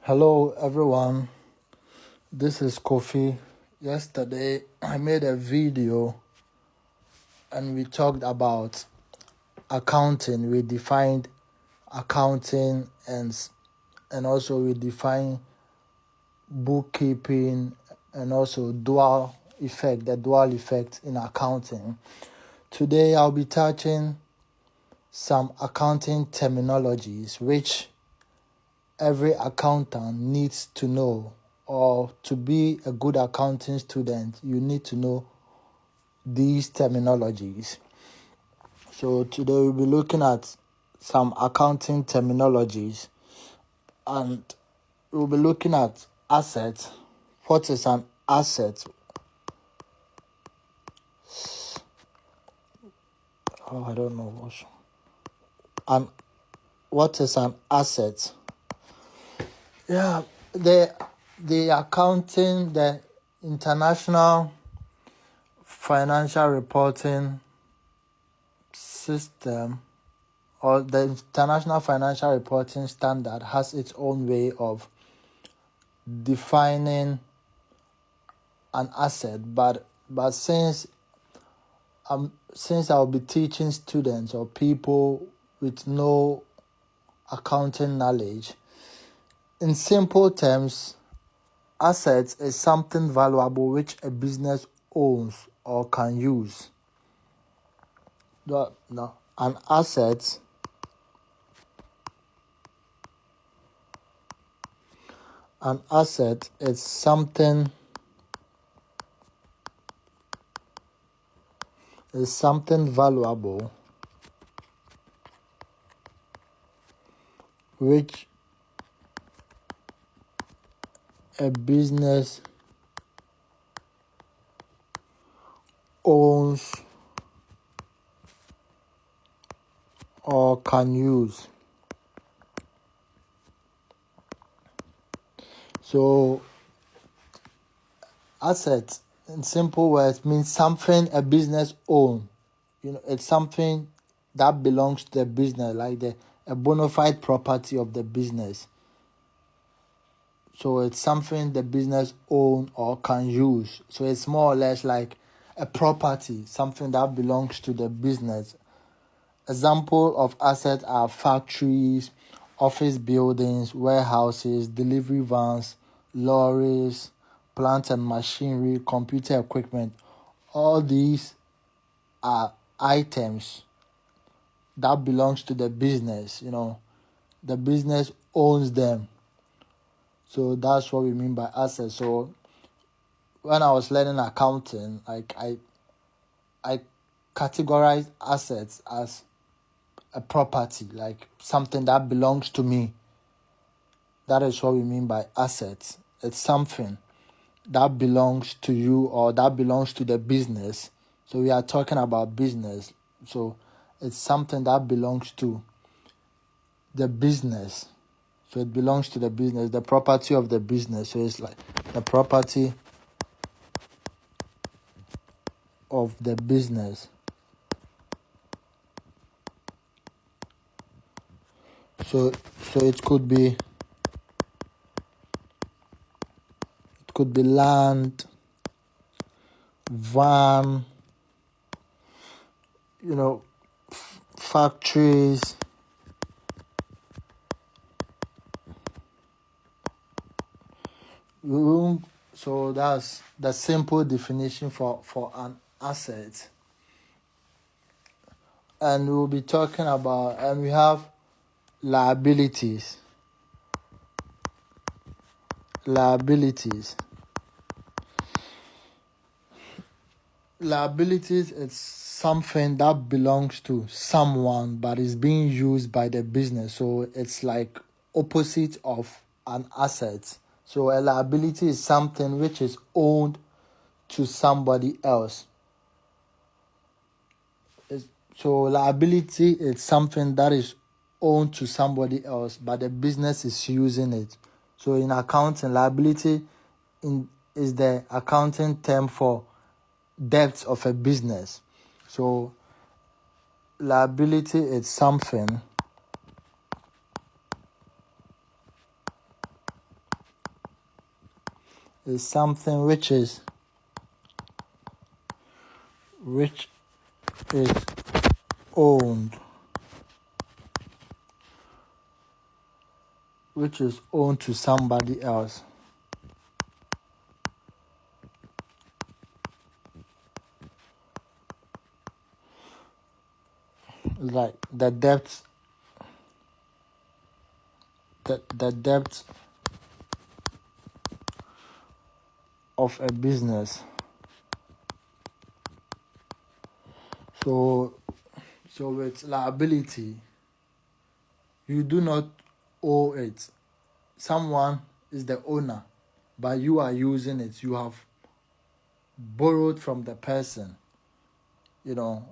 Hello everyone, this is Kofi. Yesterday I made a video and we talked about accounting. We defined accounting and also we defined bookkeeping and also the dual effect in accounting. Today I'll be touching some accounting terminologies which every accountant needs to know, or to be a good accounting student, you need to know these terminologies. So today we'll be looking at some accounting terminologies and we'll be looking at assets. What is an asset? I don't know. And what is an asset? Yeah, the accounting, the international financial reporting system or the international financial reporting standard has its own way of defining an asset, but since I'll be teaching students or people with no accounting knowledge, in simple terms, assets is something valuable which a business owns or can use. An asset is something valuable which a business owns or can use. So asset in simple words means something a business owns. It's something that belongs to the business, like a bona fide property of the business. So it's something the business owns or can use. So it's more or less like a property, something that belongs to the business. Example of assets are factories, office buildings, warehouses, delivery vans, lorries, plant and machinery, computer equipment. All these are items that belongs to the business. The business owns them. So that's what we mean by assets. So when I was learning accounting, I categorized assets as a property, like something that belongs to me. That is what we mean by assets. It's something that belongs to you or that belongs to the business. So we are talking about business. So it's something that belongs to the business. So it belongs to the business, the property of the business. So it's like the property of the business. So it could be land, van, factories, room. So that's the simple definition for an asset. And we'll be talking about, and we have liabilities. Liabilities is something that belongs to someone but is being used by the business. So it's like opposite of an asset. So a liability is something which is owned to somebody else. So liability is something that is owned to somebody else, but the business is using it. So in accounting, liability is the accounting term for debts of a business. So liability is something is something which is owned to somebody else. Like the debt of a business. So with liability, you do not owe it. Someone is the owner, but you are using it. You have borrowed from the person.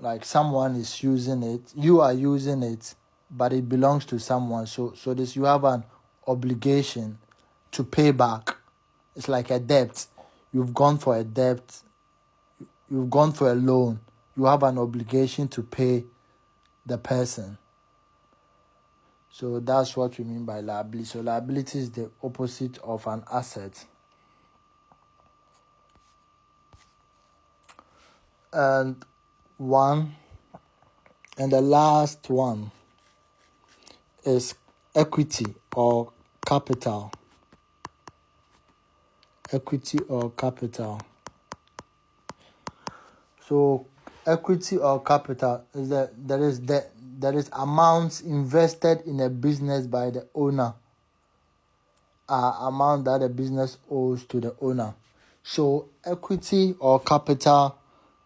Like someone is using it, you are using it, but it belongs to someone. So this, you have an obligation to pay back. It's like a debt. You've gone for a debt. You've gone for a loan. You have an obligation to pay the person. So that's what we mean by liability. So liability is the opposite of an asset. And the last one is equity or capital. Equity or capital. So equity or capital is that there is amounts invested in a business by the owner, amount that the business owes to the owner. So equity or capital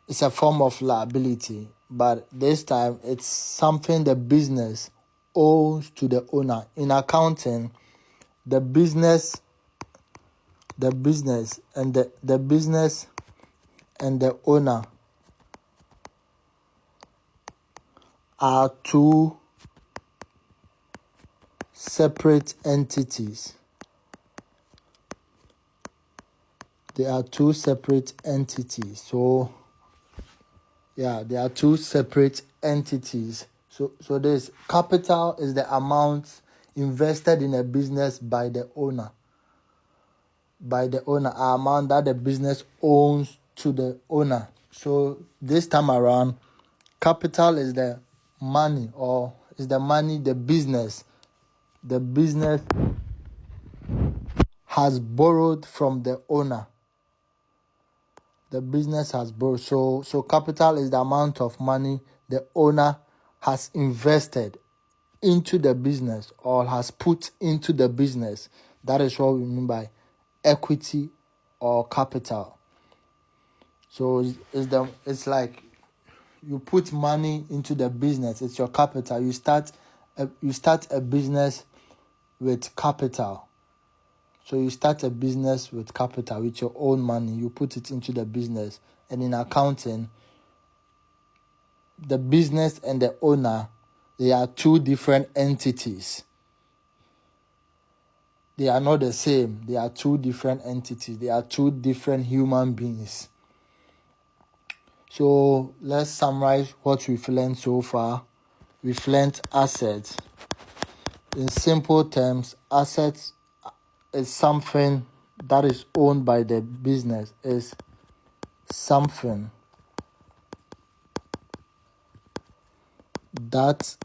is a form of liability, but this time it's something the business owes to the owner. In accounting, the business and the owner are two separate entities. They are two separate entities. So they are two separate entities. So this capital is the amount invested in a business by the owner. Amount that the business owns to the owner. So this time around, capital is the money, the business has borrowed from the owner. The business has borrowed. So capital is the amount of money the owner has invested into the business or has put into the business. That is what we mean by equity or capital. So it's like you put money into the business. It's your capital. You start a business with capital. So you start a business with capital, with your own money. You put it into the business. And in accounting, the business and the owner, they are two different entities. They are not the same. They are two different entities. They are two different human beings. So let's summarize what we've learned so far. We've learned assets. In simple terms, assets is something that is owned by the business. Is something that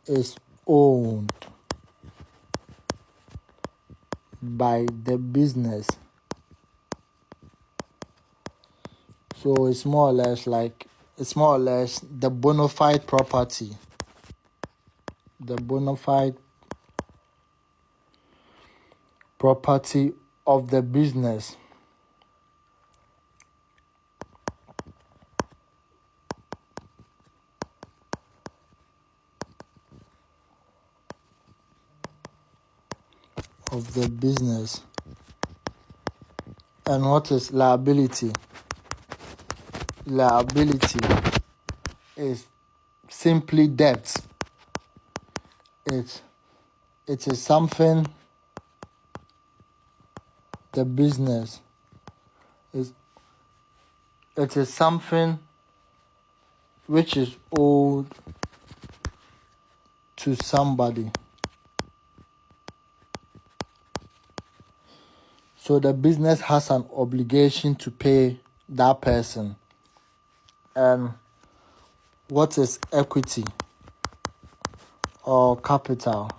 is owned by the business. So it's more or less the bona fide property. The bona fide property of the business. Of the business. And what is liability? Liability is simply debt. It is something the business is. It is something which is owed to somebody. So the business has an obligation to pay that person. And what is equity or capital?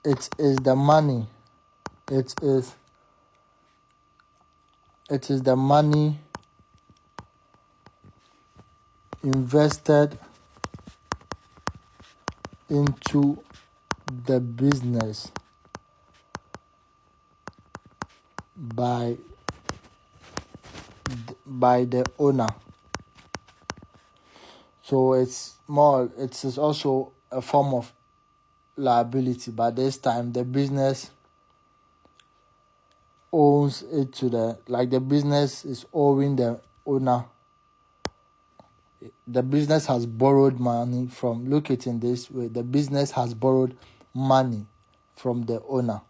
It is the money. It is the money invested into the business by the owner. So it is also a form of liability, but this time the business owns it to the business is owing the owner. The business has borrowed money from, look it in this way, the business has borrowed money from the owner.